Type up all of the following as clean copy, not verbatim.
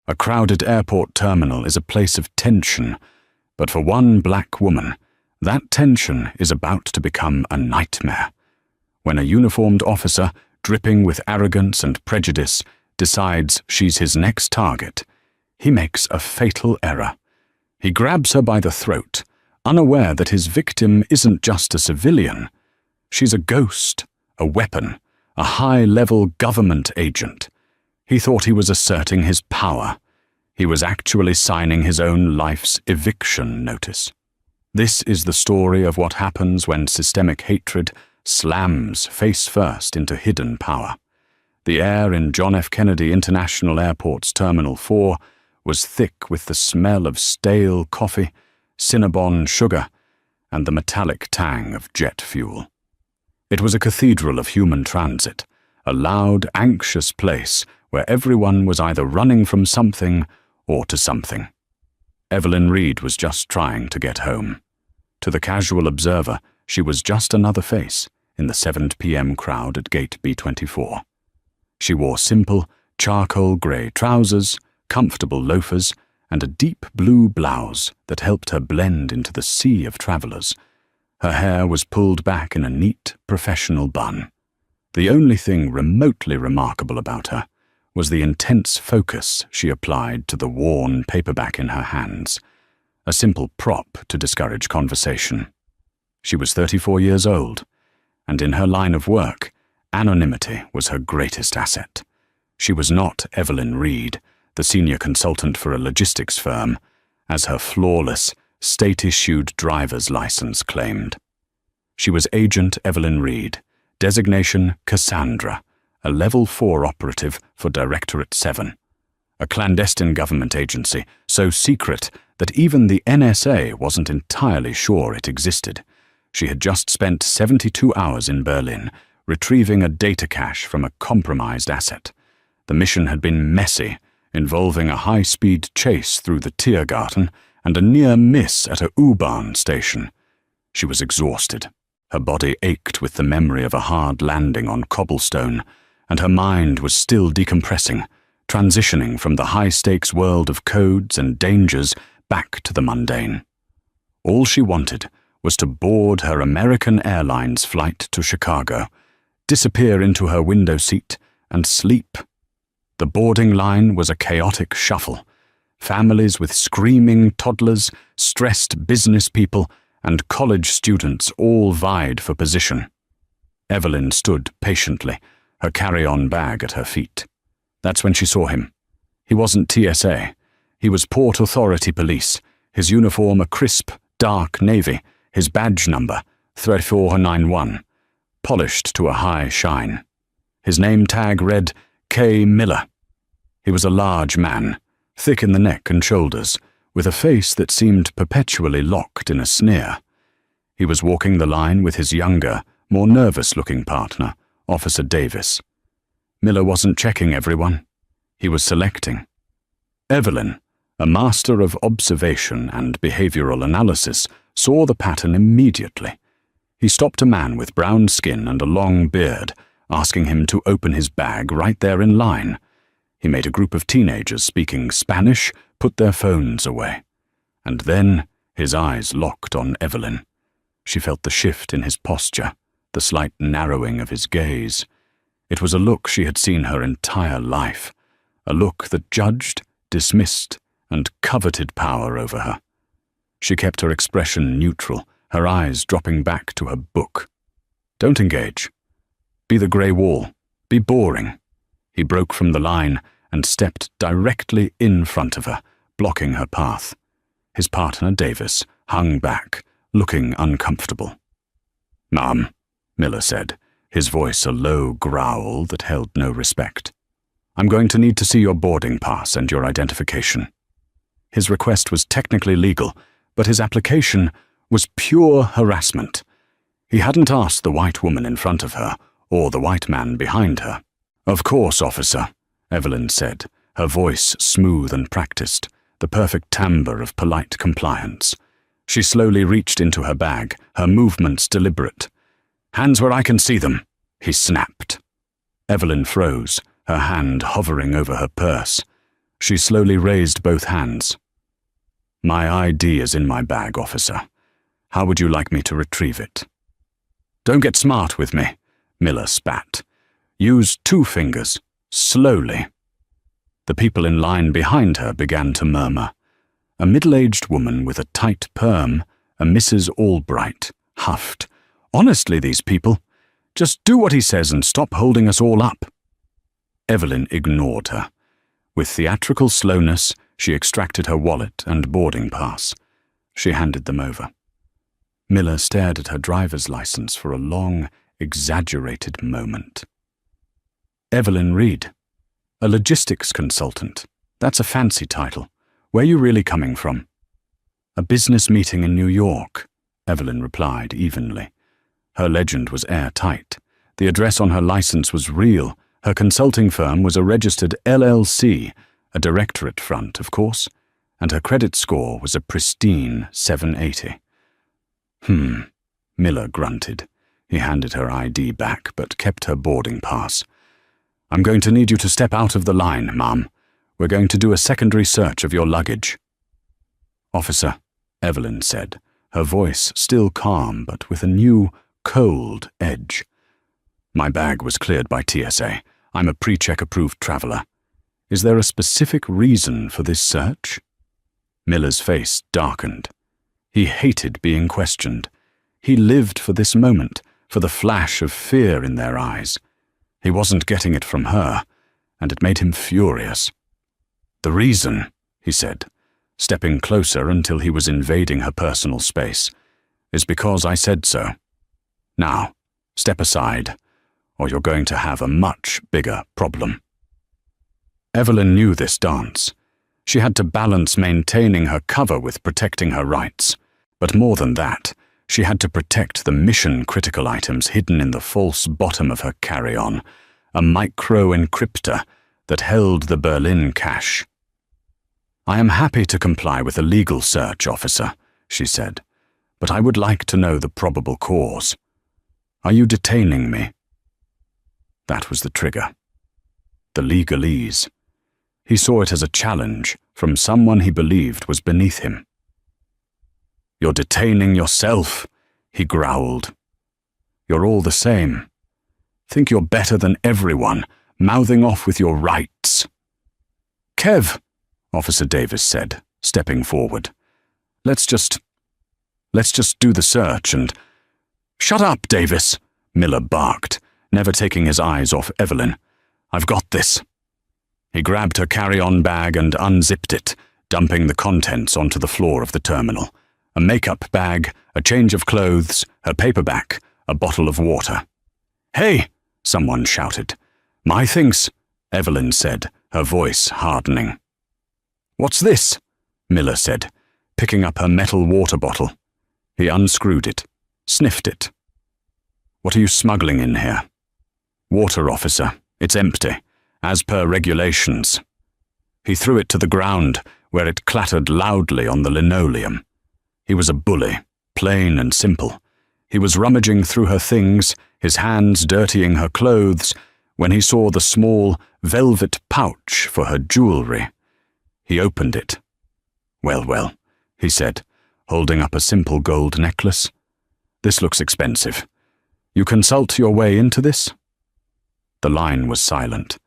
A crowded airport terminal is a place of tension, but for one black woman, that tension is about to become a nightmare. When a uniformed officer, dripping with arrogance and prejudice, decides she's his next target, he makes a fatal error. He grabs her by the throat, unaware that his victim isn't just a civilian. She's a ghost, a weapon, a high-level government agent. He thought he was asserting his power. He was actually signing his own life's eviction notice. This is the story of what happens when systemic hatred slams face first into hidden power. The air in John F. Kennedy International Airport's Terminal 4 was thick with the smell of stale coffee, Cinnabon sugar, and the metallic tang of jet fuel. It was a cathedral of human transit, a loud, anxious place where everyone was either running from something or to something. Evelyn Reed was just trying to get home. To the casual observer, she was just another face in the 7 p.m. crowd at gate B24. She wore simple, charcoal grey trousers, comfortable loafers, and a deep blue blouse that helped her blend into the sea of travellers. Her hair was pulled back in a neat, professional bun. The only thing remotely remarkable about her was the intense focus she applied to the worn paperback in her hands, a simple prop to discourage conversation. She was 34 years old, and in her line of work, anonymity was her greatest asset. She was not Evelyn Reed, the senior consultant for a logistics firm, as her flawless, state-issued driver's license claimed. She was Agent Evelyn Reed, designation Cassandra, a Level 4 operative for Directorate 7, a clandestine government agency so secret that even the NSA wasn't entirely sure it existed. She had just spent 72 hours in Berlin, retrieving a data cache from a compromised asset. The mission had been messy, involving a high-speed chase through the Tiergarten and a near miss at a U-Bahn station. She was exhausted. Her body ached with the memory of a hard landing on cobblestone, and her mind was still decompressing, transitioning from the high-stakes world of codes and dangers back to the mundane. All she wanted was to board her American Airlines flight to Chicago, disappear into her window seat, and sleep. The boarding line was a chaotic shuffle. Families with screaming toddlers, stressed business people, and college students all vied for position. Evelyn stood patiently, her carry-on bag at her feet. That's when she saw him. He wasn't TSA. He was Port Authority Police, his uniform a crisp, dark navy, his badge number, 3491, polished to a high shine. His name tag read K. Miller. He was a large man, thick in the neck and shoulders, with a face that seemed perpetually locked in a sneer. He was walking the line with his younger, more nervous-looking partner, Officer Davis. Miller wasn't checking everyone. He was selecting. Evelyn, a master of observation and behavioral analysis, saw the pattern immediately. He stopped a man with brown skin and a long beard, asking him to open his bag right there in line. He made a group of teenagers speaking Spanish put their phones away. And then his eyes locked on Evelyn. She felt the shift in his posture, the slight narrowing of his gaze. It was a look she had seen her entire life, a look that judged, dismissed, and coveted power over her. She kept her expression neutral, her eyes dropping back to her book. Don't engage. Be the grey wall. Be boring. He broke from the line and stepped directly in front of her, blocking her path. His partner, Davis, hung back, looking uncomfortable. "Ma'am," Miller said, his voice a low growl that held no respect. "I'm going to need to see your boarding pass and your identification." His request was technically legal, but his application was pure harassment. He hadn't asked the white woman in front of her or the white man behind her. "Of course, officer," Evelyn said, her voice smooth and practiced, the perfect timbre of polite compliance. She slowly reached into her bag, her movements deliberate. "Hands where I can see them," he snapped. Evelyn froze, her hand hovering over her purse. She slowly raised both hands. My ID is in my bag, officer. How would you like me to retrieve it? Don't get smart with me, Miller spat. Use 2 fingers, slowly. The people in line behind her began to murmur. A middle-aged woman with a tight perm, a Mrs. Albright, huffed. Honestly, these people. Just do what he says and stop holding us all up. Evelyn ignored her. With theatrical slowness, she extracted her wallet and boarding pass. She handed them over. Miller stared at her driver's license for a long, exaggerated moment. Evelyn Reed. A logistics consultant. That's a fancy title. Where are you really coming from? A business meeting in New York, Evelyn replied evenly. Her legend was airtight. The address on her license was real. Her consulting firm was a registered LLC, a directorate front, of course, and her credit score was a pristine 780. Miller grunted. He handed her ID back, but kept her boarding pass. I'm going to need you to step out of the line, ma'am. We're going to do a secondary search of your luggage. Officer, Evelyn said, her voice still calm but with a new, cold edge. My bag was cleared by TSA. I'm a pre-check approved traveler. Is there a specific reason for this search? Miller's face darkened. He hated being questioned. He lived for this moment, for the flash of fear in their eyes. He wasn't getting it from her, and it made him furious. The reason, he said, stepping closer until he was invading her personal space, is because I said so. Now, step aside, or you're going to have a much bigger problem. Evelyn knew this dance. She had to balance maintaining her cover with protecting her rights. But more than that, she had to protect the mission-critical items hidden in the false bottom of her carry-on, a micro-encryptor that held the Berlin cache. I am happy to comply with a legal search, officer, she said, but I would like to know the probable cause. Are you detaining me? That was the trigger. The legalese. He saw it as a challenge from someone he believed was beneath him. You're detaining yourself, he growled. You're all the same. Think you're better than everyone, mouthing off with your rights. Kev, Officer Davis said, stepping forward. Let's just do the search and... Shut up, Davis, Miller barked, never taking his eyes off Evelyn. I've got this. He grabbed her carry-on bag and unzipped it, dumping the contents onto the floor of the terminal. A makeup bag, a change of clothes, her paperback, a bottle of water. Hey, someone shouted. My things, Evelyn said, her voice hardening. What's this? Miller said, picking up her metal water bottle. He unscrewed it, sniffed it. What are you smuggling in here? Water, officer. It's empty, as per regulations. He threw it to the ground, where it clattered loudly on the linoleum. He was a bully, plain and simple. He was rummaging through her things, his hands dirtying her clothes, when he saw the small, velvet pouch for her jewelry. He opened it. Well, he said, holding up a simple gold necklace. This looks expensive. You consult your way into this? The line was silent.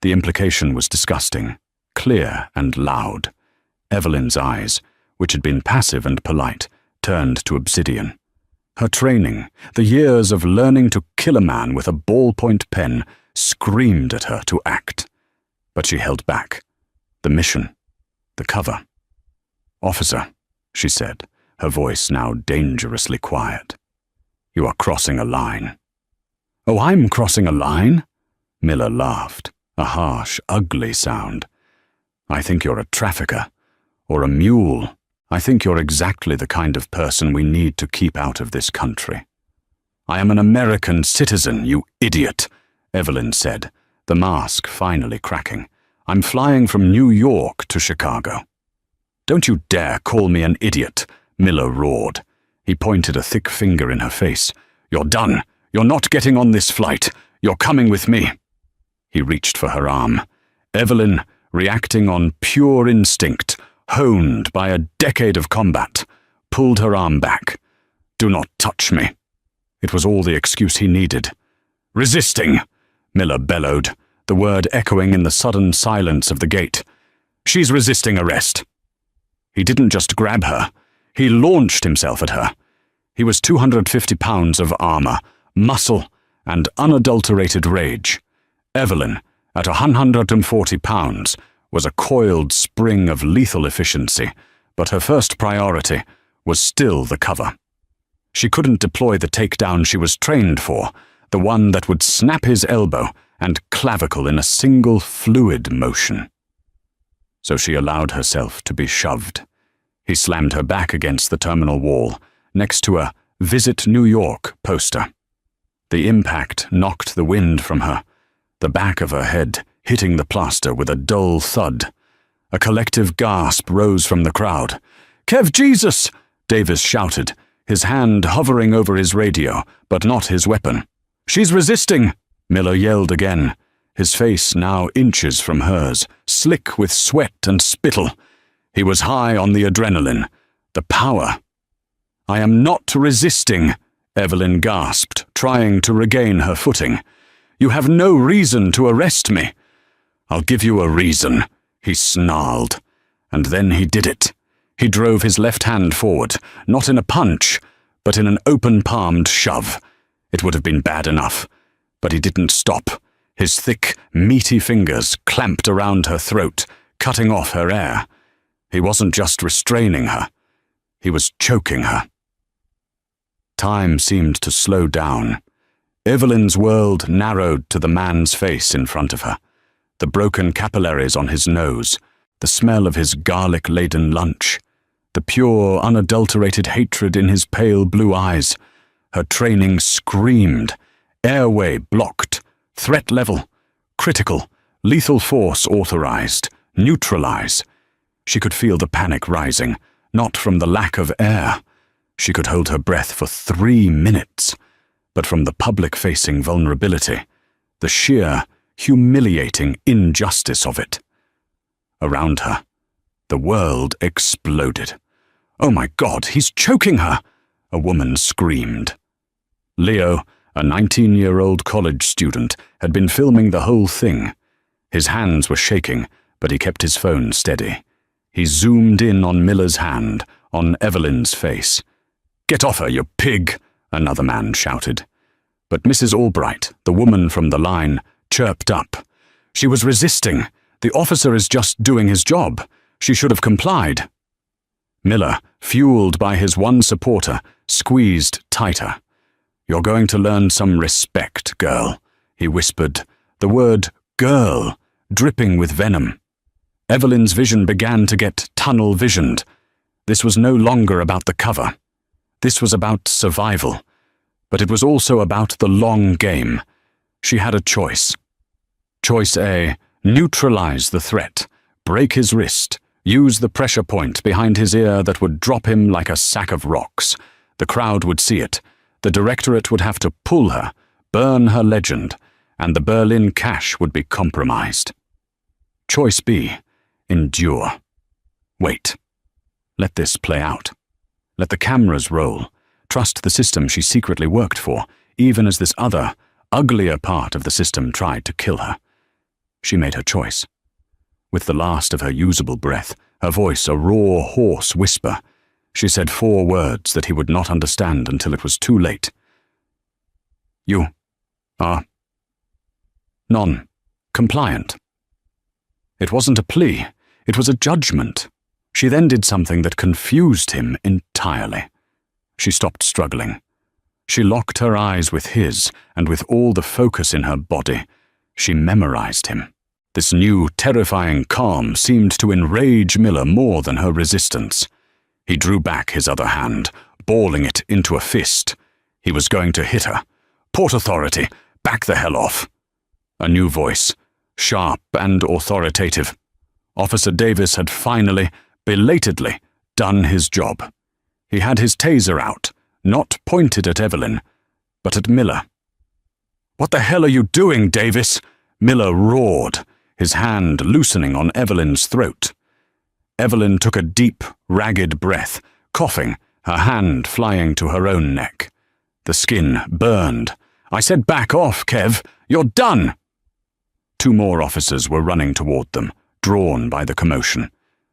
The implication was disgusting, clear and loud. Evelyn's eyes, which had been passive and polite, turned to obsidian. Her training, the years of learning to kill a man with a ballpoint pen, screamed at her to act. But she held back. The mission, the cover. Officer, she said, her voice now dangerously quiet. You are crossing a line. Oh, I'm crossing a line? Miller laughed, a harsh, ugly sound. I think you're a trafficker, or a mule. I think you're exactly the kind of person we need to keep out of this country. I am an American citizen, you idiot, Evelyn said, the mask finally cracking. I'm flying from New York to Chicago. Don't you dare call me an idiot, Miller roared. He pointed a thick finger in her face. You're done. You're not getting on this flight. You're coming with me. He reached for her arm. Evelyn, reacting on pure instinct, honed by a decade of combat, pulled her arm back. "Do not touch me." It was all the excuse he needed. "Resisting," Miller bellowed, the word echoing in the sudden silence of the gate. "She's resisting arrest." He didn't just grab her. He launched himself at her. He was 250 pounds of armor, muscle, and unadulterated rage. Evelyn, at 140 pounds, was a coiled spring of lethal efficiency, but her first priority was still the cover. She couldn't deploy the takedown she was trained for, the one that would snap his elbow and clavicle in a single fluid motion. So she allowed herself to be shoved. He slammed her back against the terminal wall, next to a "Visit New York" poster. The impact knocked the wind from her, the back of her head hitting the plaster with a dull thud. A collective gasp rose from the crowd. "Kev Jesus!" Davis shouted, his hand hovering over his radio, but not his weapon. "She's resisting!" Miller yelled again, his face now inches from hers, slick with sweat and spittle. He was high on the adrenaline, the power. "I am not resisting," Evelyn gasped, trying to regain her footing. "You have no reason to arrest me." "I'll give you a reason," he snarled. And then he did it. He drove his left hand forward, not in a punch, but in an open-palmed shove. It would have been bad enough, but he didn't stop. His thick, meaty fingers clamped around her throat, cutting off her air. He wasn't just restraining her. He was choking her. Time seemed to slow down. Evelyn's world narrowed to the man's face in front of her, the broken capillaries on his nose, the smell of his garlic-laden lunch, the pure, unadulterated hatred in his pale blue eyes. Her training screamed, airway blocked, threat level, critical, lethal force authorized, neutralize. She could feel the panic rising, not from the lack of air. She could hold her breath for 3 minutes, but from the public-facing vulnerability, the sheer, humiliating injustice of it. Around her, the world exploded. "Oh my God, he's choking her!" a woman screamed. Leo, a 19-year-old college student, had been filming the whole thing. His hands were shaking, but he kept his phone steady. He zoomed in on Miller's hand, on Evelyn's face. "Get off her, you pig!" another man shouted. But Mrs. Albright, the woman from the line, chirped up. "She was resisting. The officer is just doing his job. She should have complied." Miller, fueled by his one supporter, squeezed tighter. "You're going to learn some respect, girl," he whispered, the word "girl" dripping with venom. Evelyn's vision began to get tunnel-visioned. This was no longer about the cover. This was about survival. But it was also about the long game. She had a choice. Choice A, neutralize the threat, break his wrist, use the pressure point behind his ear that would drop him like a sack of rocks. The crowd would see it. The directorate would have to pull her, burn her legend, and the Berlin cash would be compromised. Choice B, endure. Wait. Let this play out. Let the cameras roll. Trust the system she secretly worked for, even as this other, uglier part of the system tried to kill her. She made her choice. With the last of her usable breath, her voice a raw, hoarse whisper, she said 4 words that he would not understand until it was too late. "You are non-compliant." It wasn't a plea, it was a judgment. She then did something that confused him entirely. She stopped struggling. She locked her eyes with his, and with all the focus in her body, she memorized him. This new, terrifying calm seemed to enrage Miller more than her resistance. He drew back his other hand, balling it into a fist. He was going to hit her. "Port Authority, back the hell off." A new voice, sharp and authoritative. Officer Davis had finally, belatedly, done his job. He had his taser out, not pointed at Evelyn, but at Miller. "What the hell are you doing, Davis?" Miller roared, his hand loosening on Evelyn's throat. Evelyn took a deep, ragged breath, coughing, her hand flying to her own neck. The skin burned. "I said back off, Kev. You're done!" 2 more officers were running toward them, drawn by the commotion.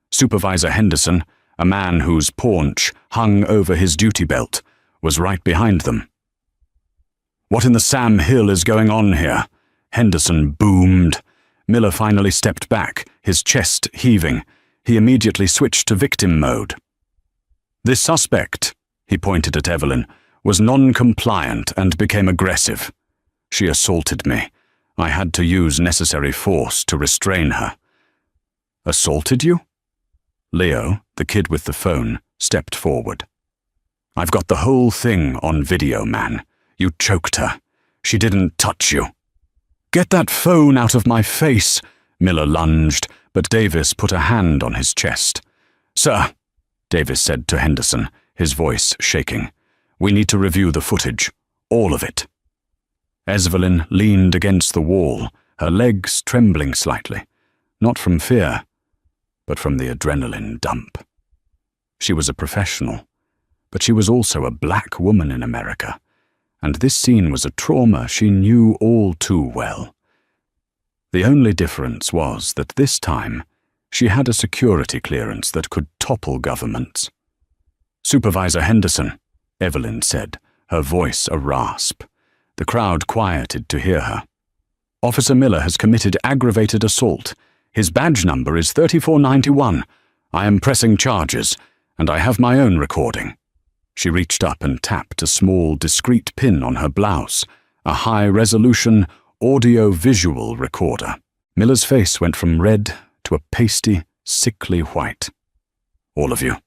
Supervisor Henderson, a man whose paunch hung over his duty belt, was right behind them. "What in the Sam Hill is going on here?" Henderson boomed. Miller finally stepped back, his chest heaving. He immediately switched to victim mode. "This suspect," he pointed at Evelyn, "was non-compliant and became aggressive. She assaulted me. I had to use necessary force to restrain her." "Assaulted you?" Leo, the kid with the phone, stepped forward. "I've got the whole thing on video, man. You choked her. She didn't touch you." "Get that phone out of my face," Miller lunged, but Davis put a hand on his chest. "Sir," Davis said to Henderson, his voice shaking, "we need to review the footage. All of it." Evelyn leaned against the wall, her legs trembling slightly, not from fear, but from the adrenaline dump. She was a professional, but she was also a black woman in America, and this scene was a trauma she knew all too well. The only difference was that this time she had a security clearance that could topple governments. "Supervisor Henderson," Evelyn said, her voice a rasp. The crowd quieted to hear her. "Officer Miller has committed aggravated assault. His badge number is 3491. I am pressing charges, and I have my own recording." She reached up and tapped a small, discreet pin on her blouse, a high-resolution, audio-visual recorder. Miller's face went from red to a pasty, sickly white. "All of you,"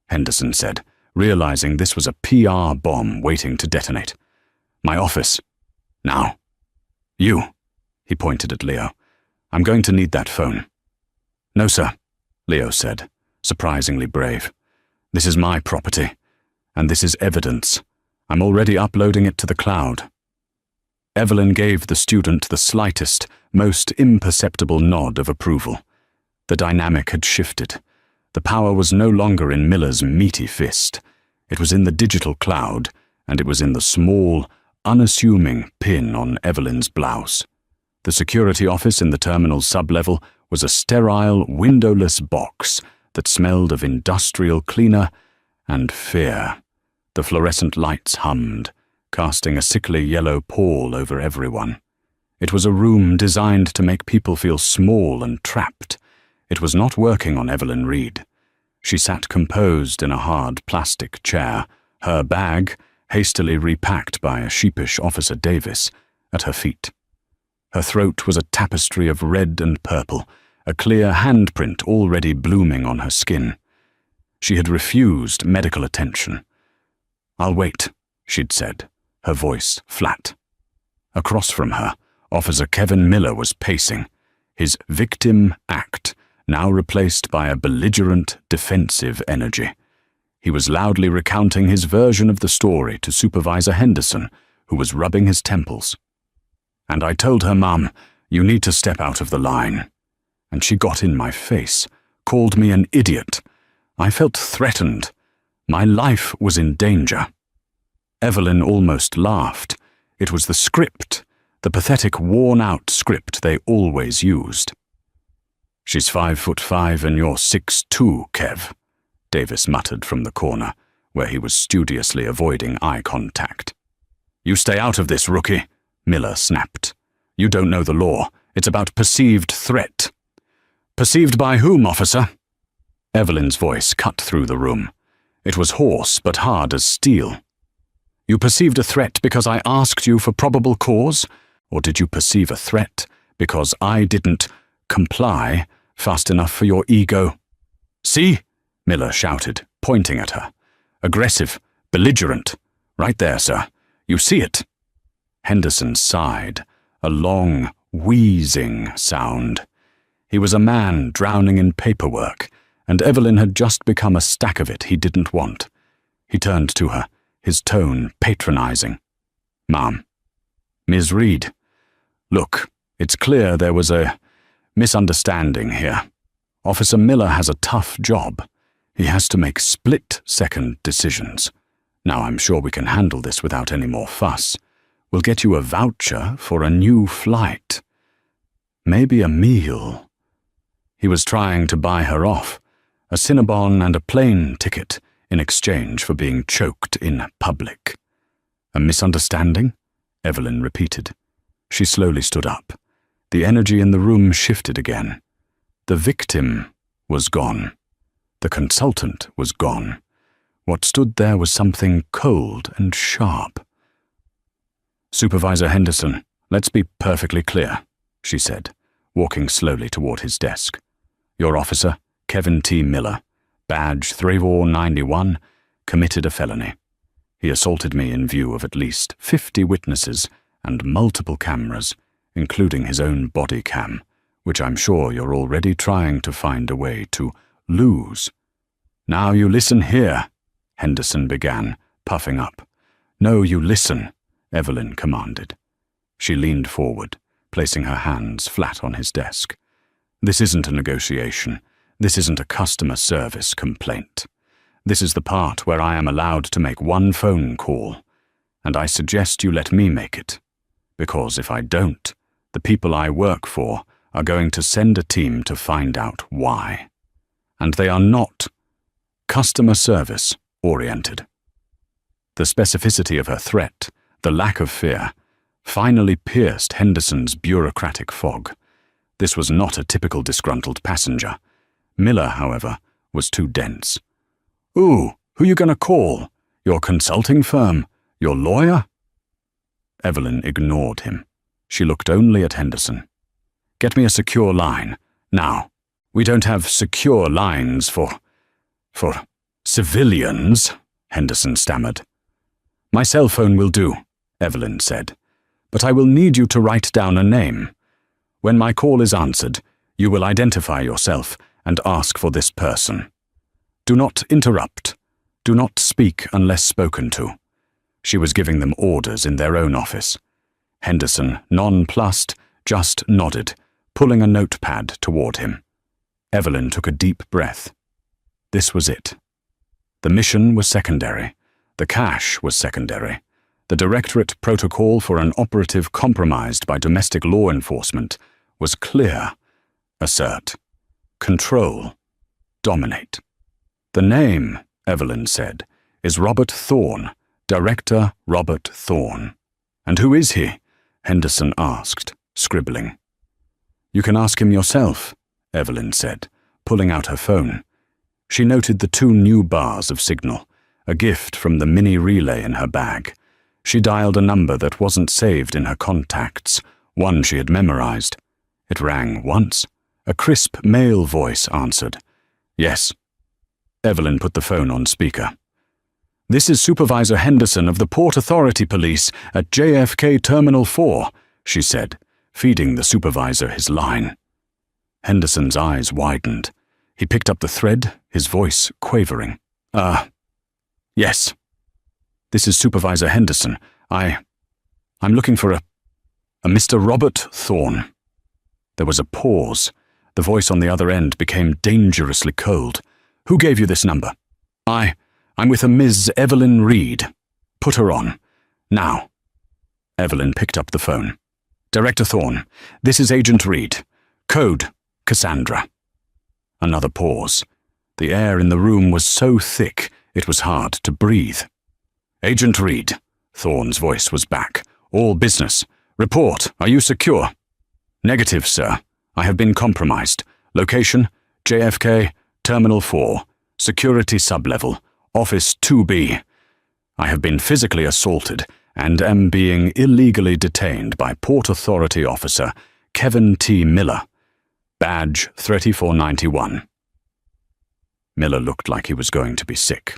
Henderson said, realizing this was a PR bomb waiting to detonate. "My office. Now. You," he pointed at Leo. "I'm going to need that phone." "No, sir," Leo said, surprisingly brave. "This is my property, and this is evidence. I'm already uploading it to the cloud." Evelyn gave the student the slightest, most imperceptible nod of approval. The dynamic had shifted. The power was no longer in Miller's meaty fist. It was in the digital cloud, and it was in the small, unassuming pin on Evelyn's blouse. The security office in the terminal's sublevel was a sterile, windowless box that smelled of industrial cleaner and fear. The fluorescent lights hummed, casting a sickly yellow pall over everyone. It was a room designed to make people feel small and trapped. It was not working on Evelyn Reed. She sat composed in a hard plastic chair, her bag, hastily repacked by a sheepish Officer Davis, at her feet. Her throat was a tapestry of red and purple, a clear handprint already blooming on her skin. She had refused medical attention. "I'll wait," she'd said, her voice flat. Across from her, Officer Kevin Miller was pacing, his victim act now replaced by a belligerent, defensive energy. He was loudly recounting his version of the story to Supervisor Henderson, who was rubbing his temples. "And I told her, Mum, you need to step out of the line. And she got in my face, called me an idiot. I felt threatened. My life was in danger." Evelyn almost laughed. It was the script, the pathetic, worn-out script they always used. "She's 5'5" and you're 6'2", Kev," Davis muttered from the corner, where he was studiously avoiding eye contact. "You stay out of this, rookie," Miller snapped. "You don't know the law. It's about perceived threat." "Perceived by whom, officer?" Evelyn's voice cut through the room. It was hoarse but hard as steel. "You perceived a threat because I asked you for probable cause? Or did you perceive a threat because I didn't comply fast enough for your ego?" "See?" Miller shouted, pointing at her. "Aggressive, belligerent. Right there, sir. You see it." Henderson sighed, a long, wheezing sound. He was a man drowning in paperwork, and Evelyn had just become a stack of it he didn't want. He turned to her, his tone patronizing. "Ma'am. Ms. Reed. Look, it's clear there was a misunderstanding here. Officer Miller has a tough job. He has to make split-second decisions. Now I'm sure we can handle this without any more fuss. We'll get you a voucher for a new flight. Maybe a meal. He was trying to buy her off, a Cinnabon and a plane ticket in exchange for being choked in public. A misunderstanding? Evelyn repeated. She slowly stood up. The energy in the room shifted again. The victim was gone. The consultant was gone. What stood there was something cold and sharp. "Supervisor Henderson, let's be perfectly clear," she said, walking slowly toward his desk. "Your officer, Kevin T. Miller, badge 3491, committed a felony. He assaulted me in view of at least 50 witnesses and multiple cameras, including his own body cam, which I'm sure you're already trying to find a way to lose." "Now you listen here," Henderson began, puffing up. "No, you listen," Evelyn commanded. She leaned forward, placing her hands flat on his desk. "This isn't a negotiation. This isn't a customer service complaint. This is the part where I am allowed to make one phone call, and I suggest you let me make it, because if I don't, the people I work for are going to send a team to find out why. And they are not customer service oriented." The specificity of her threat, the lack of fear, finally pierced Henderson's bureaucratic fog. This was not a typical disgruntled passenger. Miller, however, was too dense. "Ooh, who you gonna call? Your consulting firm? Your lawyer?" Evelyn ignored him. She looked only at Henderson. "Get me a secure line. Now, we don't have secure lines for civilians," Henderson stammered. "My cell phone will do," Evelyn said, "but I will need you to write down a name. When my call is answered, you will identify yourself and ask for this person. Do not interrupt. Do not speak unless spoken to." She was giving them orders in their own office. Henderson, nonplussed, just nodded, pulling a notepad toward him. Evelyn took a deep breath. This was it. The mission was secondary. The cash was secondary. The Directorate protocol for an operative compromised by domestic law enforcement was clear. Assert. Control. Dominate. "The name," Evelyn said, "is Robert Thorne, Director Robert Thorne." "And who is he?" Henderson asked, scribbling. "You can ask him yourself," Evelyn said, pulling out her phone. She noted the 2 new bars of signal, a gift from the mini relay in her bag. She dialed a number that wasn't saved in her contacts, one she had memorized. It rang once. A crisp male voice answered. "Yes." Evelyn put the phone on speaker. "This is Supervisor Henderson of the Port Authority Police at JFK Terminal 4, she said, feeding the supervisor his line. Henderson's eyes widened. He picked up the thread, his voice quavering. Yes. This is Supervisor Henderson. I'm looking for a Mr. Robert Thorne." There was a pause. The voice on the other end became dangerously cold. "Who gave you this number?" I'm with a Ms. Evelyn Reed. Put her on. Now." Evelyn picked up the phone. "Director Thorne, this is Agent Reed. Code, Cassandra." Another pause. The air in the room was so thick it was hard to breathe. "Agent Reed," Thorne's voice was back. "All business. Report, are you secure?" "Negative, sir. I have been compromised. Location, JFK, Terminal 4, Security Sublevel, Office 2B. I have been physically assaulted and am being illegally detained by Port Authority Officer Kevin T. Miller. Badge 3491. Miller looked like he was going to be sick.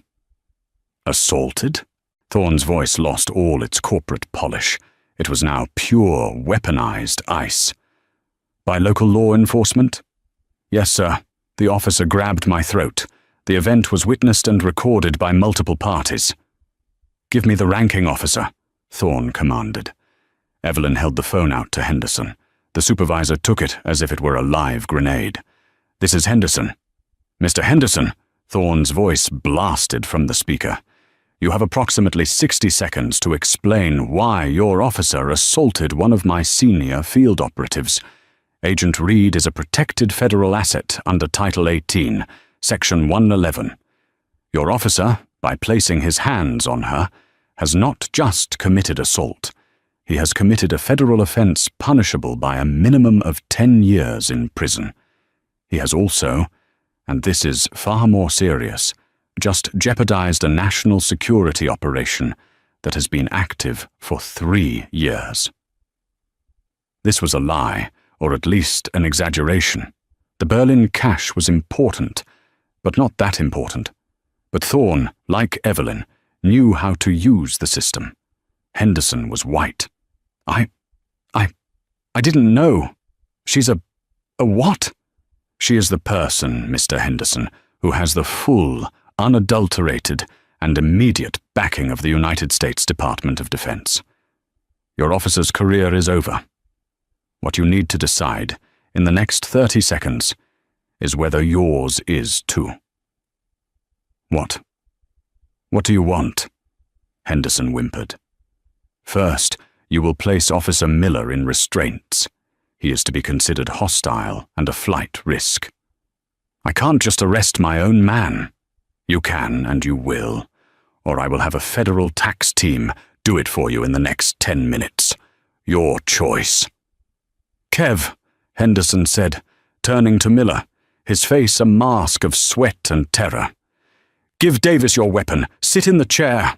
"Assaulted?" Thorne's voice lost all its corporate polish. It was now pure, weaponized ice. "By local law enforcement?" "Yes, sir. The officer grabbed my throat. The event was witnessed and recorded by multiple parties." "Give me the ranking officer," Thorne commanded. Evelyn held the phone out to Henderson. The supervisor took it as if it were a live grenade. "This is Henderson." "Mr. Henderson," Thorne's voice blasted from the speaker. "You have approximately 60 seconds to explain why your officer assaulted one of my senior field operatives. Agent Reed is a protected federal asset under Title 18, Section 111. Your officer, by placing his hands on her, has not just committed assault. He has committed a federal offense punishable by a minimum of 10 years in prison. He has also, and this is far more serious, just jeopardized a national security operation that has been active for 3 years." This was a lie, or at least an exaggeration. The Berlin cache was important, but not that important. But Thorne, like Evelyn, knew how to use the system. Henderson was white. I didn't know. She's a what?" "She is the person, Mr. Henderson, who has the full, unadulterated, and immediate backing of the United States Department of Defense. Your officer's career is over. What you need to decide, in the next 30 seconds, is whether yours is too." "What? What do you want?" Henderson whimpered. "First, you will place Officer Miller in restraints. He is to be considered hostile and a flight risk." "I can't just arrest my own man." "You can and you will, or I will have a federal tax team do it for you in the next 10 minutes. Your choice." "Kev," Henderson said, turning to Miller, his face a mask of sweat and terror. "Give Davis your weapon. Sit in the chair."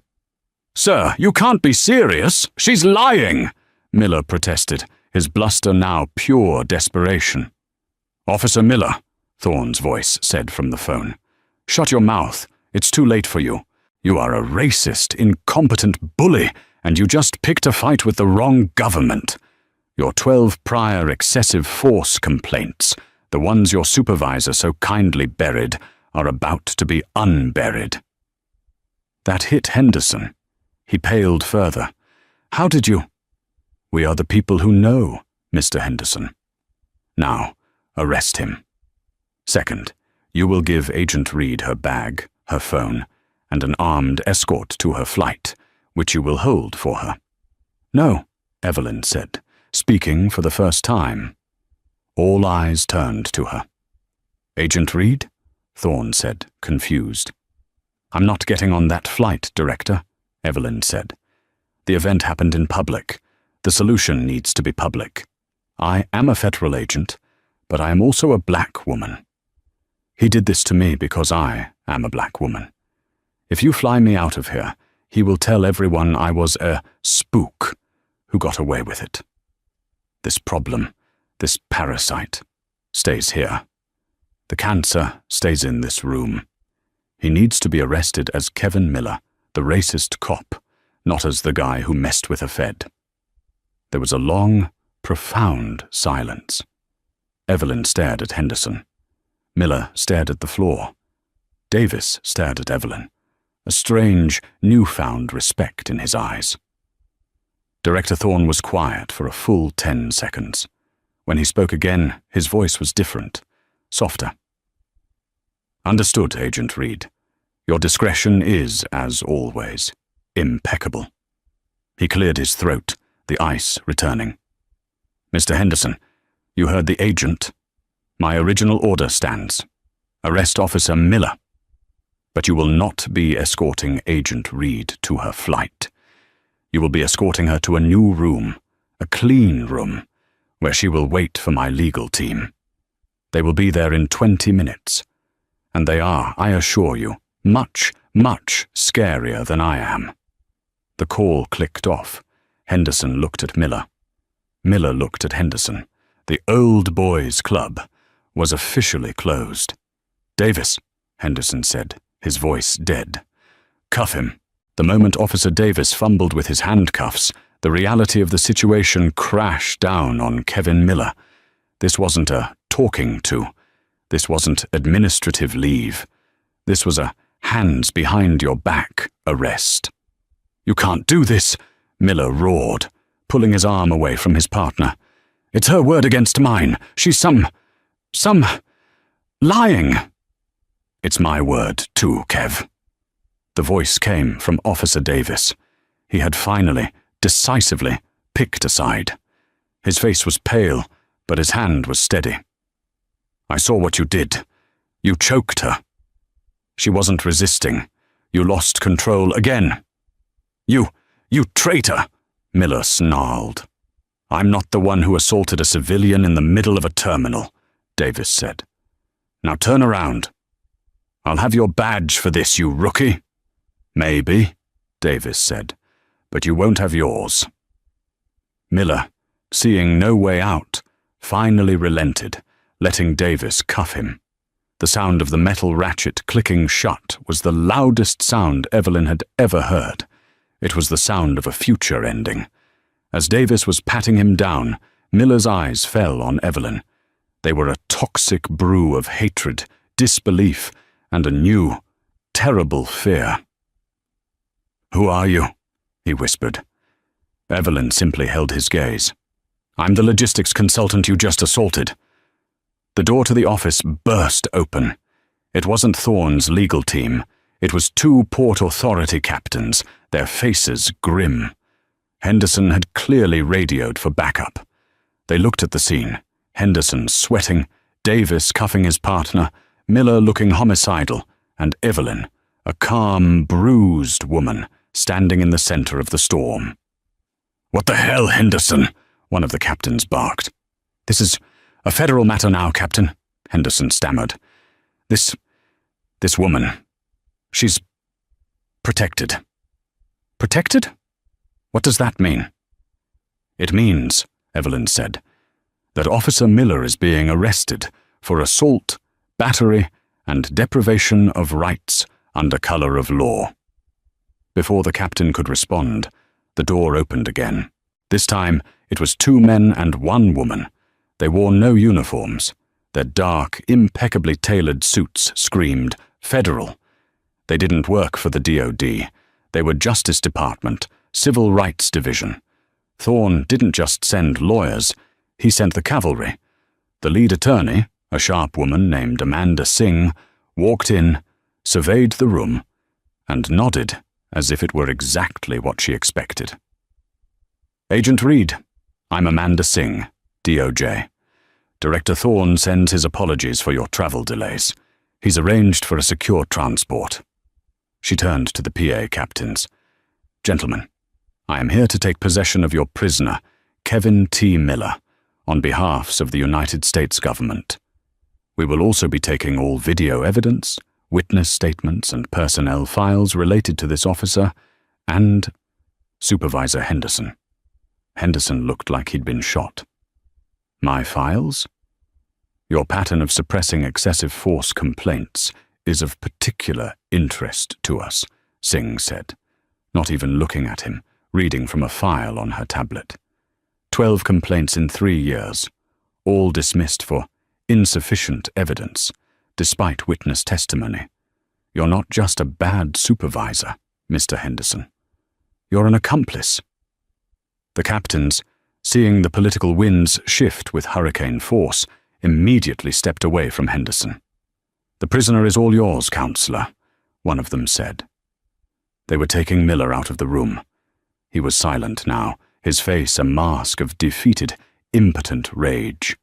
"Sir, you can't be serious. She's lying," Miller protested, his bluster now pure desperation. "Officer Miller," Thorne's voice said from the phone, "shut your mouth. It's too late for you. You are a racist, incompetent bully, and you just picked a fight with the wrong government. Your 12 prior excessive force complaints, the ones your supervisor so kindly buried, are about to be unburied." That hit Henderson. He paled further. "How did you—" "We are the people who know, Mr. Henderson. Now, arrest him. Second, you will give Agent Reed her bag, her phone, and an armed escort to her flight, which you will hold for her." "No," Evelyn said, speaking for the first time. All eyes turned to her. "Agent Reed?" Thorne said, confused. "I'm not getting on that flight, Director," Evelyn said. "The event happened in public. The solution needs to be public. I am a federal agent, but I am also a black woman. He did this to me because I am a black woman. If you fly me out of here, he will tell everyone I was a spook who got away with it. This problem, this parasite, stays here. The cancer stays in this room. He needs to be arrested as Kevin Miller, the racist cop, not as the guy who messed with a Fed." There was a long, profound silence. Evelyn stared at Henderson. Miller stared at the floor. Davis stared at Evelyn, a strange, newfound respect in his eyes. Director Thorne was quiet for a full 10 seconds. When he spoke again, his voice was different, softer. "Understood, Agent Reed. Your discretion is, as always, impeccable." He cleared his throat, the ice returning. "Mr. Henderson, you heard the agent. My original order stands. Arrest Officer Miller. But you will not be escorting Agent Reed to her flight. You will be escorting her to a new room, a clean room, where she will wait for my legal team. They will be there in 20 minutes. And they are, I assure you, much, much scarier than I am." The call clicked off. Henderson looked at Miller. Miller looked at Henderson. The Old Boys Club was officially closed. "Davis," Henderson said, his voice dead. "Cuff him." The moment Officer Davis fumbled with his handcuffs, the reality of the situation crashed down on Kevin Miller. This wasn't a talking to. This wasn't administrative leave. This was a hands behind your back arrest. "You can't do this," Miller roared, pulling his arm away from his partner. It's her word against mine. She's some lying. It's my word too, Kev. The voice came from Officer Davis. He had finally, decisively, picked a side. His face was pale, but his hand was steady. I saw what you did. You choked her. She wasn't resisting. You lost control again. You traitor, Miller snarled. I'm not the one who assaulted a civilian in the middle of a terminal, Davis said. Now turn around. I'll have your badge for this, you rookie. Maybe, Davis said, but you won't have yours. Miller, seeing no way out, finally relented, letting Davis cuff him. The sound of the metal ratchet clicking shut was the loudest sound Evelyn had ever heard. It was the sound of a future ending. As Davis was patting him down, Miller's eyes fell on Evelyn. They were a toxic brew of hatred, disbelief, and a new, terrible fear. Who are you? He whispered. Evelyn simply held his gaze. I'm the logistics consultant you just assaulted. The door to the office burst open. It wasn't Thorne's legal team. It was two Port Authority captains, their faces grim. Henderson had clearly radioed for backup. They looked at the scene, Henderson sweating, Davis cuffing his partner, Miller looking homicidal, and Evelyn, a calm, bruised woman, standing in the center of the storm. What the hell, Henderson? One of the captains barked. This is a federal matter now, Captain, Henderson stammered. This woman, she's protected. Protected? What does that mean? It means, Evelyn said, that Officer Miller is being arrested for assault, battery, and deprivation of rights under color of law. Before the captain could respond, the door opened again. This time, it was 2 men and 1 woman. They wore no uniforms. Their dark, impeccably tailored suits screamed, Federal. They didn't work for the DOD. They were Justice Department, Civil Rights Division. Thorne didn't just send lawyers, he sent the cavalry. The lead attorney, a sharp woman named Amanda Singh, walked in, surveyed the room, and nodded as if it were exactly what she expected. Agent Reed, I'm Amanda Singh, DOJ. Director Thorne sends his apologies for your travel delays. He's arranged for a secure transport. She turned to the PA captains. Gentlemen, I am here to take possession of your prisoner, Kevin T. Miller, on behalf of the United States government. We will also be taking all video evidence, witness statements, and personnel files related to this officer and Supervisor Henderson. Henderson looked like he'd been shot. My files? Your pattern of suppressing excessive force complaints is of particular interest to us, Singh said, not even looking at him, reading from a file on her tablet. 12 complaints in 3 years, all dismissed for insufficient evidence, despite witness testimony. You're not just a bad supervisor, Mr. Henderson. You're an accomplice. The captains, seeing the political winds shift with hurricane force, immediately stepped away from Henderson. The prisoner is all yours, Counselor, one of them said. They were taking Miller out of the room. He was silent now, his face a mask of defeated, impotent rage.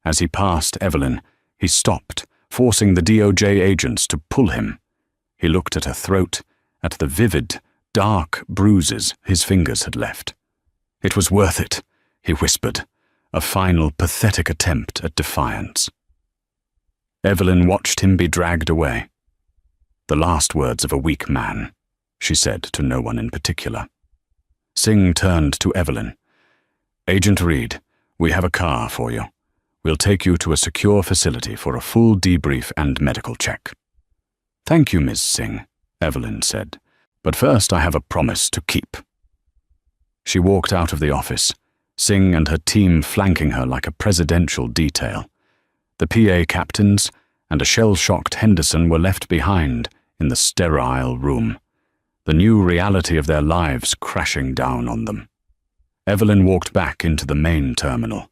As he passed Evelyn, he stopped, forcing the DOJ agents to pull him. He looked at her throat, at the vivid, dark bruises his fingers had left. It was worth it, he whispered, a final pathetic attempt at defiance. Evelyn watched him be dragged away. The last words of a weak man, she said to no one in particular. Singh turned to Evelyn. Agent Reed, we have a car for you. We'll take you to a secure facility for a full debrief and medical check. Thank you, Ms. Singh, Evelyn said, but first I have a promise to keep. She walked out of the office, Singh and her team flanking her like a presidential detail. The PA captains and a shell-shocked Henderson were left behind in the sterile room, the new reality of their lives crashing down on them. Evelyn walked back into the main terminal.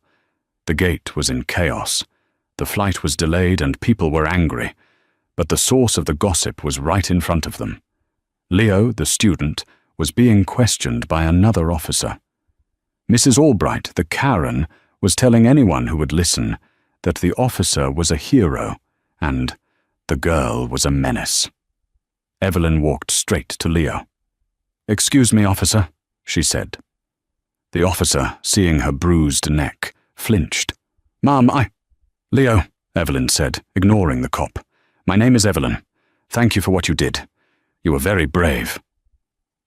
The gate was in chaos. The flight was delayed and people were angry, but the source of the gossip was right in front of them. Leo, the student, was being questioned by another officer. Mrs. Albright, the Karen, was telling anyone who would listen that the officer was a hero and the girl was a menace. Evelyn walked straight to Leo. "Excuse me, officer," she said. The officer, seeing her bruised neck, flinched. "Ma'am, Leo," Evelyn said, ignoring the cop. "My name is Evelyn. Thank you for what you did. You were very brave."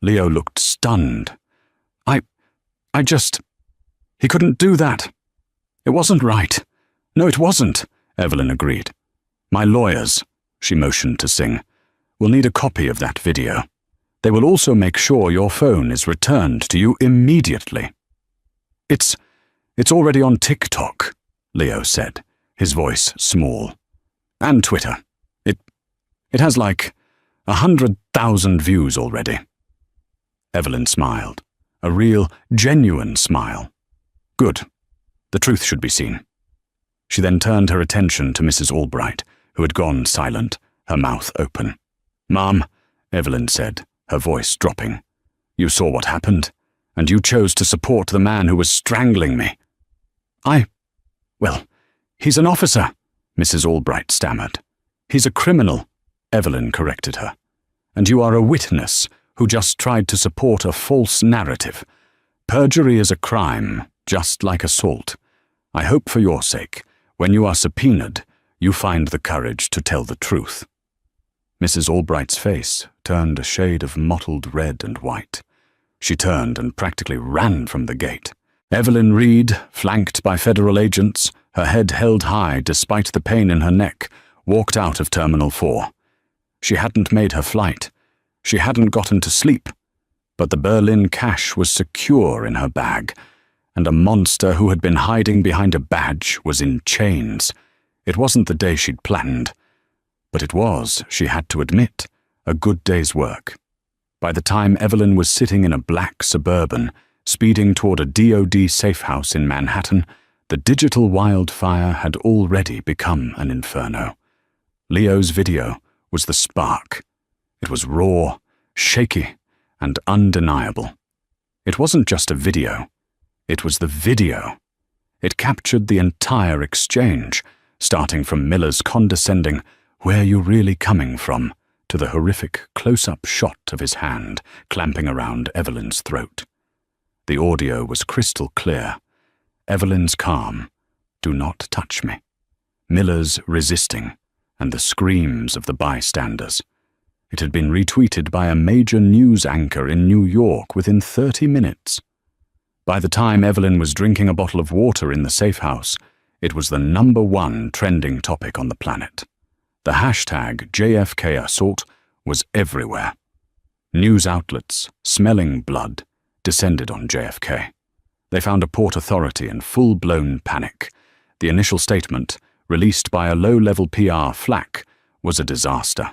Leo looked stunned. He couldn't do that. It wasn't right. No, it wasn't," Evelyn agreed. "My lawyers," she motioned to Singh, "will need a copy of that video. They will also make sure your phone is returned to you immediately." It's already on TikTok," Leo said, his voice small. "And Twitter. It has like 100,000 views already." Evelyn smiled, a real, genuine smile. "Good. The truth should be seen." She then turned her attention to Mrs. Albright, who had gone silent, her mouth open. "Ma'am," Evelyn said, her voice dropping, "you saw what happened, and you chose to support the man who was strangling me." Well, he's an officer," Mrs. Albright stammered. "He's a criminal," Evelyn corrected her. "And you are a witness who just tried to support a false narrative. Perjury is a crime, just like assault. I hope for your sake, when you are subpoenaed, you find the courage to tell the truth." Mrs. Albright's face turned a shade of mottled red and white. She turned and practically ran from the gate. Evelyn Reed, flanked by federal agents, her head held high despite the pain in her neck, walked out of Terminal 4. She hadn't made her flight. She hadn't gotten to sleep. But the Berlin cash was secure in her bag, and a monster who had been hiding behind a badge was in chains. It wasn't the day she'd planned, but it was, she had to admit, a good day's work. By the time Evelyn was sitting in a black Suburban, speeding toward a DoD safe house in Manhattan, the digital wildfire had already become an inferno. Leo's video was the spark. It was raw, shaky, and undeniable. It wasn't just a video. It was the video. It captured the entire exchange, starting from Miller's condescending, "Where you really coming from?" to the horrific close-up shot of his hand clamping around Evelyn's throat. The audio was crystal clear. Evelyn's calm, "Do not touch me." Miller's resisting, and the screams of the bystanders. It had been retweeted by a major news anchor in New York within 30 minutes. By the time Evelyn was drinking a bottle of water in the safe house, it was the #1 trending topic on the planet. The hashtag JFK assault was everywhere. News outlets, smelling blood, descended on JFK. They found a port authority in full-blown panic. The initial statement, released by a low-level PR flak, was a disaster.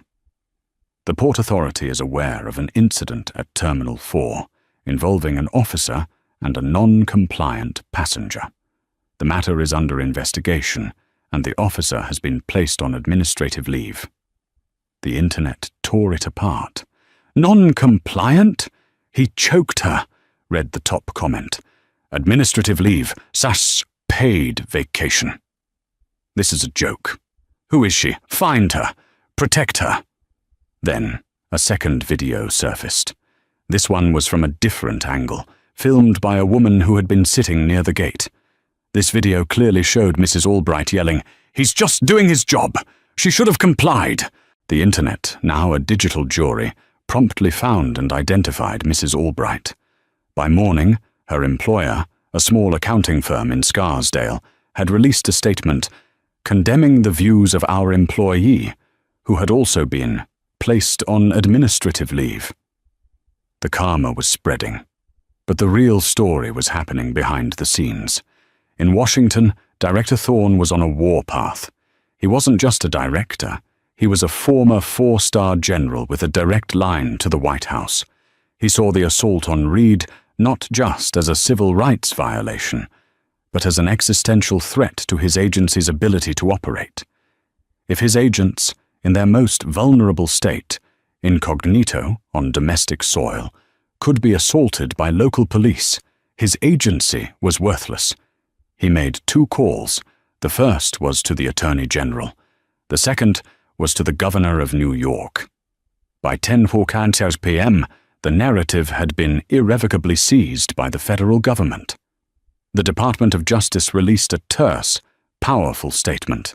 The Port Authority is aware of an incident at Terminal 4 involving an officer and a non-compliant passenger. The matter is under investigation, and the officer has been placed on administrative leave. The internet tore it apart. "Non-compliant? He choked her," read the top comment. "Administrative leave, / paid vacation." This is a joke. Who is she? Find her. Protect her. Then, a second video surfaced. This one was from a different angle, filmed by a woman who had been sitting near the gate. This video clearly showed Mrs. Albright yelling, "He's just doing his job! She should have complied!" The internet, now a digital jury, promptly found and identified Mrs. Albright. By morning, her employer, a small accounting firm in Scarsdale, had released a statement condemning the views of our employee, who had also been placed on administrative leave. The karma was spreading, but the real story was happening behind the scenes. In Washington, Director Thorne was on a warpath. He wasn't just a director, he was a former 4-star general with a direct line to the White House. He saw the assault on Reed not just as a civil rights violation, but as an existential threat to his agency's ability to operate. If his agents, in their most vulnerable state, incognito on domestic soil, could be assaulted by local police, his agency was worthless. He made 2 calls. The first was to the Attorney General. The second was to the Governor of New York. By 10:15 p.m., the narrative had been irrevocably seized by the federal government. The Department of Justice released a terse, powerful statement.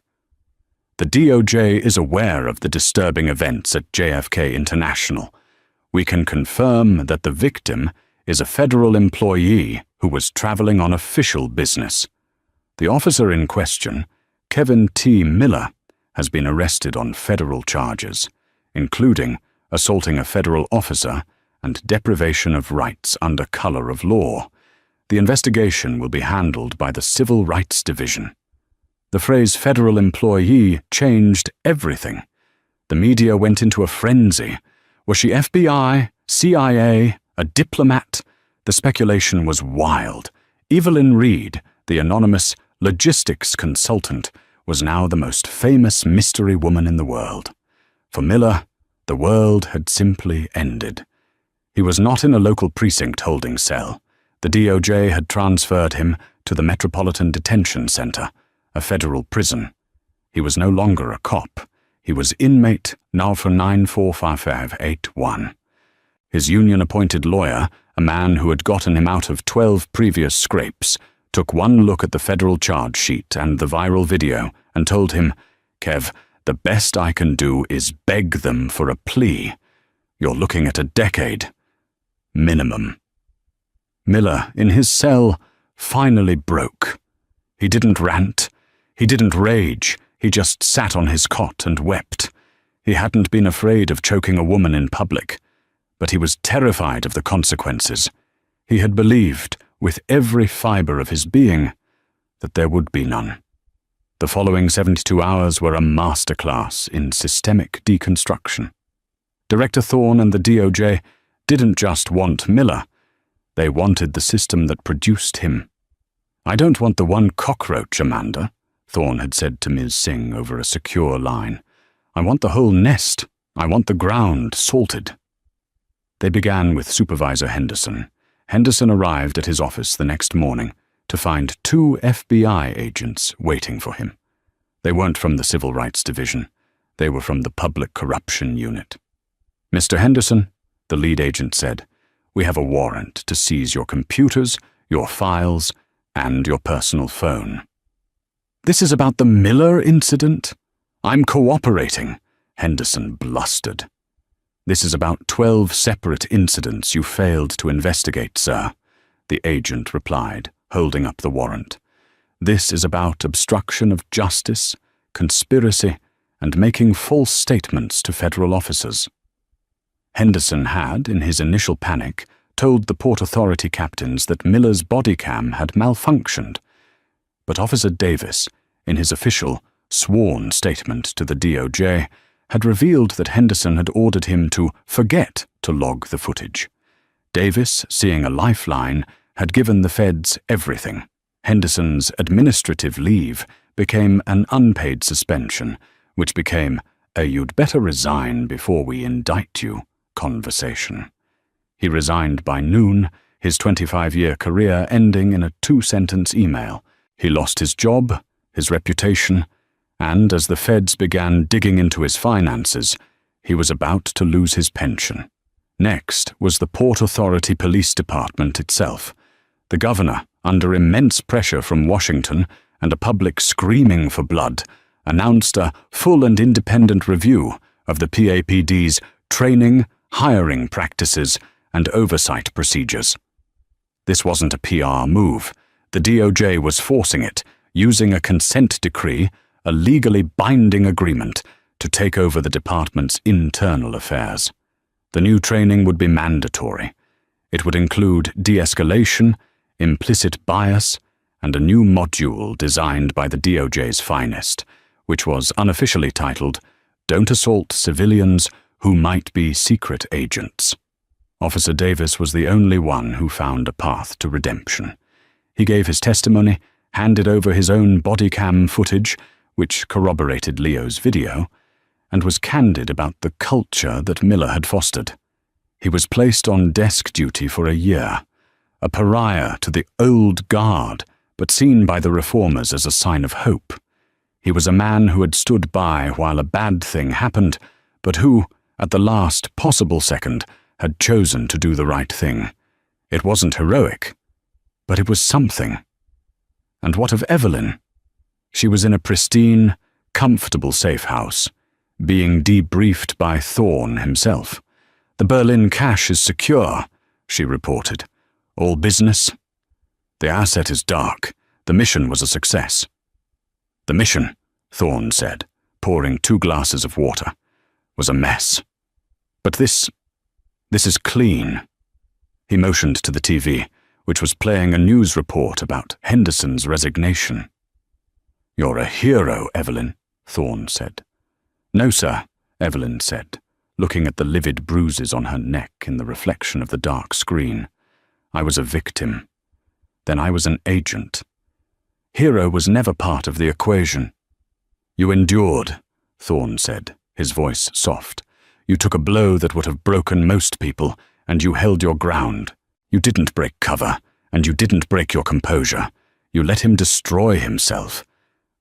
The DOJ is aware of the disturbing events at JFK International. We can confirm that the victim is a federal employee who was traveling on official business. The officer in question, Kevin T. Miller, has been arrested on federal charges, including assaulting a federal officer and deprivation of rights under color of law. The investigation will be handled by the Civil Rights Division. The phrase federal employee changed everything. The media went into a frenzy. Was she FBI, CIA, a diplomat? The speculation was wild. Evelyn Reed, the anonymous logistics consultant, was now the most famous mystery woman in the world. For Miller, the world had simply ended. He was not in a local precinct holding cell. The DOJ had transferred him to the Metropolitan Detention Center, a federal prison. He was no longer a cop. He was inmate now for 945581. His union-appointed lawyer, a man who had gotten him out of 12 previous scrapes, took one look at the federal charge sheet and the viral video and told him, "Kev, the best I can do is beg them for a plea. You're looking at a decade. Minimum." Miller, in his cell, finally broke. He didn't rant. He didn't rage. He just sat on his cot and wept. He hadn't been afraid of choking a woman in public, but he was terrified of the consequences. He had believed, with every fiber of his being, that there would be none. The following 72 hours were a masterclass in systemic deconstruction. Director Thorne and the DOJ didn't just want Miller. They wanted the system that produced him. "I don't want the one cockroach, Amanda," Thorne had said to Ms. Singh over a secure line. "I want the whole nest. I want the ground salted." They began with Supervisor Henderson. Henderson arrived at his office the next morning to find 2 FBI agents waiting for him. They weren't from the Civil Rights Division. They were from the Public Corruption Unit. "Mr. Henderson," the lead agent said, "we have a warrant to seize your computers, your files, and your personal phone." "This is about the Miller incident?" "I'm cooperating," Henderson blustered. "This is about 12 separate incidents you failed to investigate, sir," the agent replied, holding up the warrant. "This is about obstruction of justice, conspiracy, and making false statements to federal officers." Henderson had, in his initial panic, told the Port Authority captains that Miller's body cam had malfunctioned. But Officer Davis, in his official, sworn statement to the DOJ, had revealed that Henderson had ordered him to forget to log the footage. Davis, seeing a lifeline, had given the feds everything. Henderson's administrative leave became an unpaid suspension, which became a "you'd better resign before we indict you" conversation. He resigned by noon, his 25-year career ending in a 2-sentence email. He lost his job, his reputation, and as the feds began digging into his finances, he was about to lose his pension. Next was the Port Authority Police Department itself. The governor, under immense pressure from Washington and a public screaming for blood, announced a full and independent review of the PAPD's training, hiring practices, and oversight procedures. This wasn't a PR move. The DOJ was forcing it, using a consent decree, a legally binding agreement, to take over the department's internal affairs. The new training would be mandatory. It would include de-escalation, implicit bias, and a new module designed by the DOJ's finest, which was unofficially titled, "Don't Assault Civilians Who Might Be Secret Agents." Officer Davis was the only one who found a path to redemption. He gave his testimony, handed over his own body cam footage, which corroborated Leo's video, and was candid about the culture that Miller had fostered. He was placed on desk duty for a year, a pariah to the old guard, but seen by the reformers as a sign of hope. He was a man who had stood by while a bad thing happened, but who, at the last possible second, had chosen to do the right thing. It wasn't heroic, but it was something. And what of Evelyn? She was in a pristine, comfortable safe house, being debriefed by Thorne himself. "The Berlin cash is secure," she reported. "All business? The asset is dark. The mission was a success." "The mission," Thorne said, pouring 2 glasses of water, "was a mess. But this is clean." He motioned to the TV, which was playing a news report about Henderson's resignation. "You're a hero, Evelyn," Thorne said. "No, sir," Evelyn said, looking at the livid bruises on her neck in the reflection of the dark screen. "I was a victim. Then I was an agent. Hero was never part of the equation." "You endured," Thorne said, his voice soft. "You took a blow that would have broken most people, and you held your ground. You didn't break cover, and you didn't break your composure. You let him destroy himself.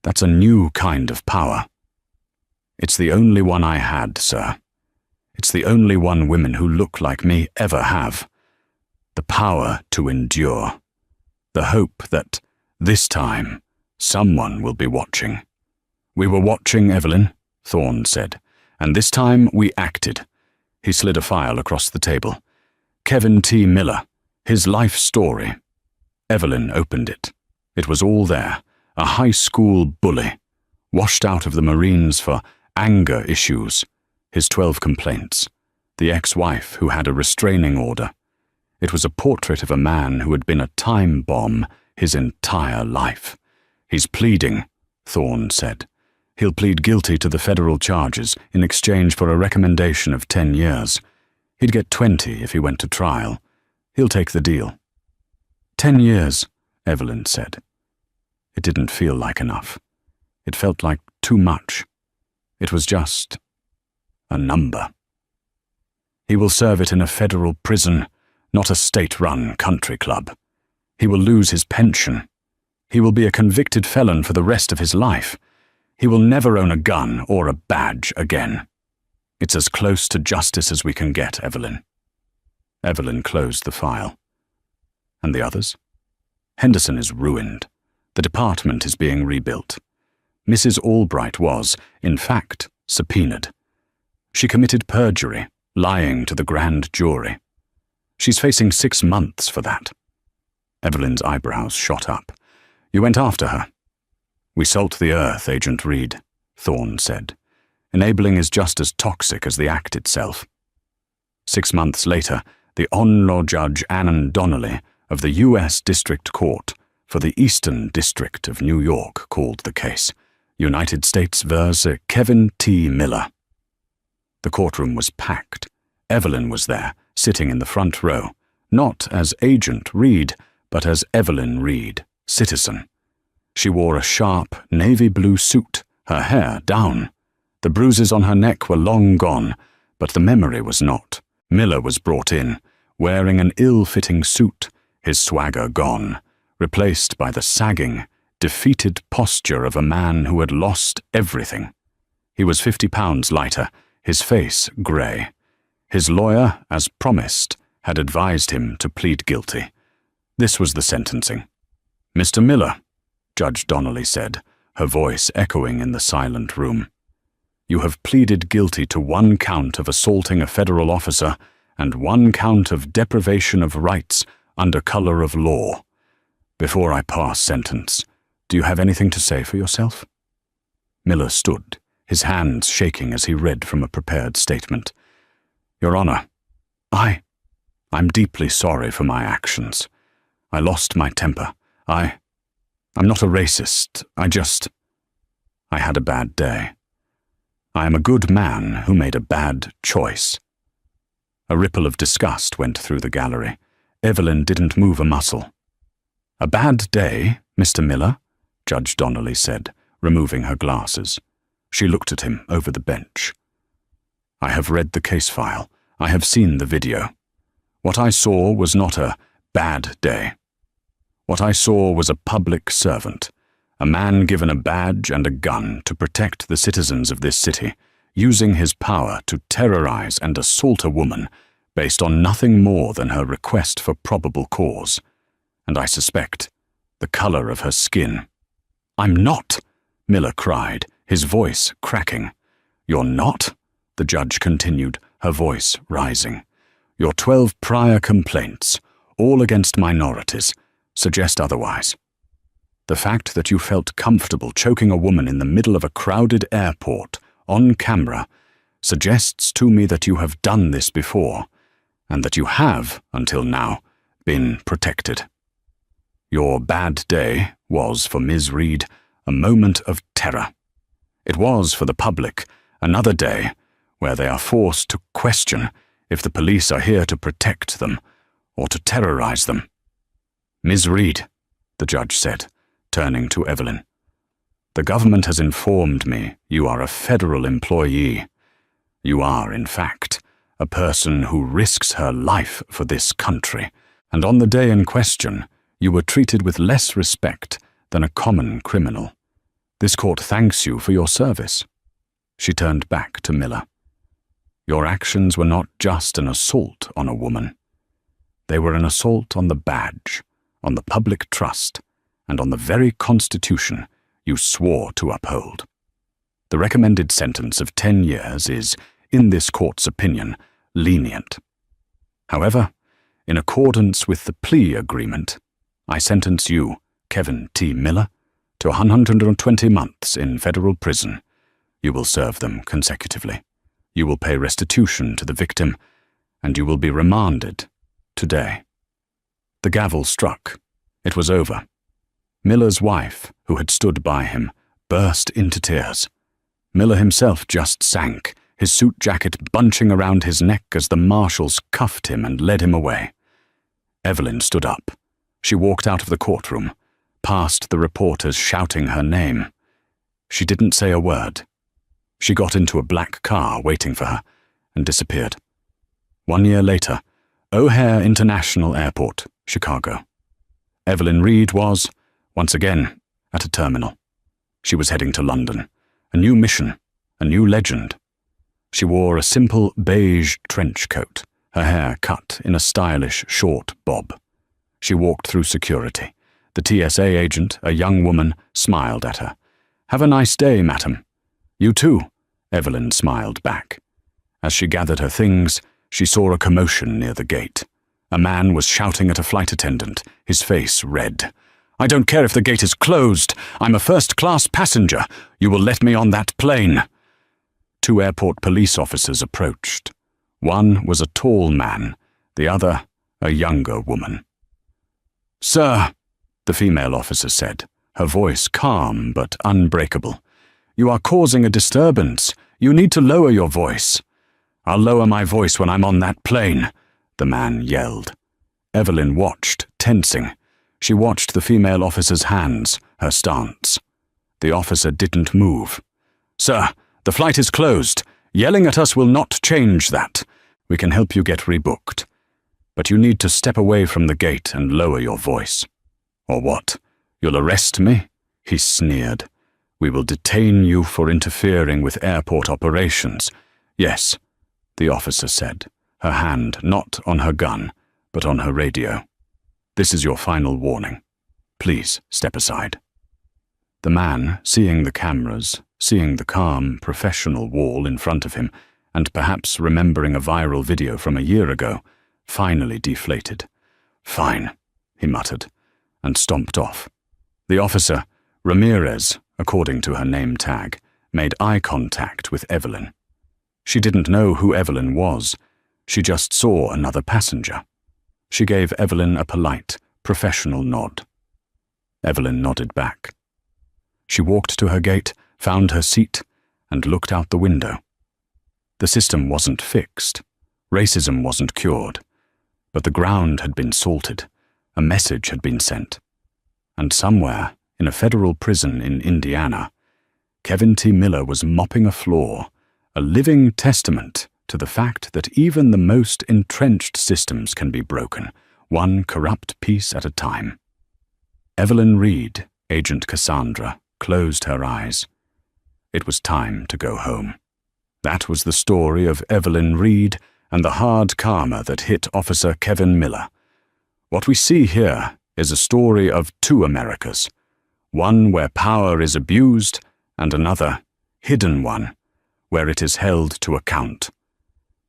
That's a new kind of power. It's the only one I had, sir. It's the only one women who look like me ever have. The power to endure. The hope that, this time, someone will be watching." "We were watching, Evelyn," Thorne said, "and this time we acted." He slid a file across the table. "Kevin T. Miller, his life story." Evelyn opened it. It was all there, a high school bully, washed out of the Marines for anger issues, his 12 complaints, the ex-wife who had a restraining order. It was a portrait of a man who had been a time bomb his entire life. "He's pleading," Thorne said. "He'll plead guilty to the federal charges in exchange for a recommendation of 10 years. He'd get 20 if he went to trial. He'll take the deal." 10 years, Evelyn said. It didn't feel like enough. It felt like too much. It was just a number. "He will serve it in a federal prison, not a state-run country club. He will lose his pension. He will be a convicted felon for the rest of his life. He will never own a gun or a badge again. It's as close to justice as we can get, Evelyn." Evelyn closed the file. "And the others? Henderson is ruined. The department is being rebuilt. Mrs. Albright was, in fact, subpoenaed. She committed perjury, lying to the grand jury. She's facing 6 months for that." Evelyn's eyebrows shot up. "You went after her." "We salt the earth, Agent Reed," Thorne said. "Enabling is just as toxic as the act itself." 6 months later, the on-law judge Annan Donnelly of the U.S. District Court for the Eastern District of New York called the case, United States vs. Kevin T. Miller. The courtroom was packed. Evelyn was there, sitting in the front row, not as Agent Reed, but as Evelyn Reed, citizen. She wore a sharp, navy blue suit, her hair down. The bruises on her neck were long gone, but the memory was not. Miller was brought in, wearing an ill-fitting suit, his swagger gone, replaced by the sagging, defeated posture of a man who had lost everything. He was 50 pounds lighter, his face grey. His lawyer, as promised, had advised him to plead guilty. This was the sentencing. "Mr. Miller," Judge Donnelly said, her voice echoing in the silent room, "you have pleaded guilty to 1 count of assaulting a federal officer and 1 count of deprivation of rights under color of law. Before I pass sentence, do you have anything to say for yourself?" Miller stood, his hands shaking as he read from a prepared statement. "Your Honor, I'm deeply sorry for my actions. I lost my temper. I'm not a racist. I had a bad day. I am a good man who made a bad choice." A ripple of disgust went through the gallery. Evelyn didn't move a muscle. "A bad day, Mr. Miller?" Judge Donnelly said, removing her glasses. She looked at him over the bench. "I have read the case file. I have seen the video. What I saw was not a bad day. What I saw was a public servant, a man given a badge and a gun to protect the citizens of this city, using his power to terrorize and assault a woman based on nothing more than her request for probable cause, and I suspect the color of her skin." "I'm not," Miller cried, his voice cracking. "You're not?" the judge continued, her voice rising. "Your 12 prior complaints, all against minorities, suggest otherwise. The fact that you felt comfortable choking a woman in the middle of a crowded airport, on camera, suggests to me that you have done this before, and that you have, until now, been protected. Your bad day was, for Ms. Reed, a moment of terror. It was, for the public, another day where they are forced to question if the police are here to protect them or to terrorize them. Ms. Reed," the judge said, turning to Evelyn, "the government has informed me you are a federal employee. You are, in fact, a person who risks her life for this country, and on the day in question, you were treated with less respect than a common criminal. This court thanks you for your service." She turned back to Miller. "Your actions were not just an assault on a woman. They were an assault on the badge, on the public trust, and on the very Constitution you swore to uphold. The recommended sentence of 10 years is, in this court's opinion, lenient. However, in accordance with the plea agreement, I sentence you, Kevin T. Miller, to 120 months in federal prison. You will serve them consecutively. You will pay restitution to the victim, and you will be remanded today." The gavel struck. It was over. Miller's wife, who had stood by him, burst into tears. Miller himself just sank, his suit jacket bunching around his neck as the marshals cuffed him and led him away. Evelyn stood up. She walked out of the courtroom, past the reporters shouting her name. She didn't say a word. She got into a black car waiting for her and disappeared. 1 year later, O'Hare International Airport, Chicago. Evelyn Reed was, once again, at a terminal. She was heading to London. A new mission, a new legend. She wore a simple beige trench coat, her hair cut in a stylish short bob. She walked through security. The TSA agent, a young woman, smiled at her. "Have a nice day, madam." "You too," Evelyn smiled back. As she gathered her things, she saw a commotion near the gate. A man was shouting at a flight attendant, his face red. "I don't care if the gate is closed. I'm a first-class passenger. You will let me on that plane." 2 airport police officers approached. One was a tall man, the other a younger woman. "Sir," the female officer said, her voice calm but unbreakable, "you are causing a disturbance. You need to lower your voice." "I'll lower my voice when I'm on that plane," the man yelled. Evelyn watched, tensing. She watched the female officer's hands, her stance. The officer didn't move. "Sir, the flight is closed. Yelling at us will not change that. We can help you get rebooked. But you need to step away from the gate and lower your voice." "Or what? You'll arrest me?" he sneered. "We will detain you for interfering with airport operations." "Yes," the officer said, her hand not on her gun, but on her radio. "This is your final warning. Please step aside." The man, seeing the cameras, seeing the calm, professional wall in front of him, and perhaps remembering a viral video from a year ago, finally deflated. "Fine," he muttered, and stomped off. The officer, Ramirez, according to her name tag, made eye contact with Evelyn. She didn't know who Evelyn was. She just saw another passenger. She gave Evelyn a polite, professional nod. Evelyn nodded back. She walked to her gate, found her seat, and looked out the window. The system wasn't fixed. Racism wasn't cured, but the ground had been salted, a message had been sent. And somewhere, in a federal prison in Indiana, Kevin T. Miller was mopping a floor, a living testament to the fact that even the most entrenched systems can be broken, one corrupt piece at a time. Evelyn Reed, Agent Cassandra, closed her eyes. It was time to go home. That was the story of Evelyn Reed and the hard karma that hit Officer Kevin Miller. What we see here is a story of two Americas, one where power is abused and another, hidden one, where it is held to account.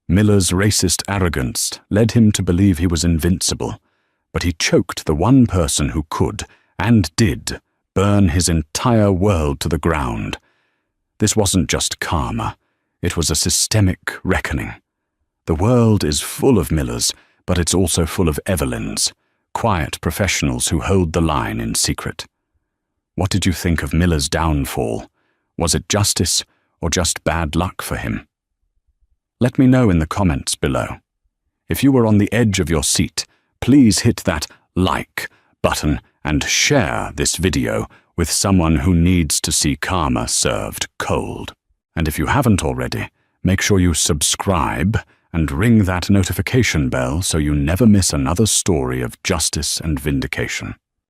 Miller's racist arrogance led him to believe he was invincible, but he choked the one person who could, and did, burn his entire world to the ground. This wasn't just karma, it was a systemic reckoning. The world is full of Millers, but it's also full of Evelyns, quiet professionals who hold the line in secret. What did you think of Miller's downfall? Was it justice or just bad luck for him? Let me know in the comments below. If you were on the edge of your seat, please hit that like button and share this video with someone who needs to see karma served cold. And if you haven't already, make sure you subscribe and ring that notification bell so you never miss another story of justice and vindication.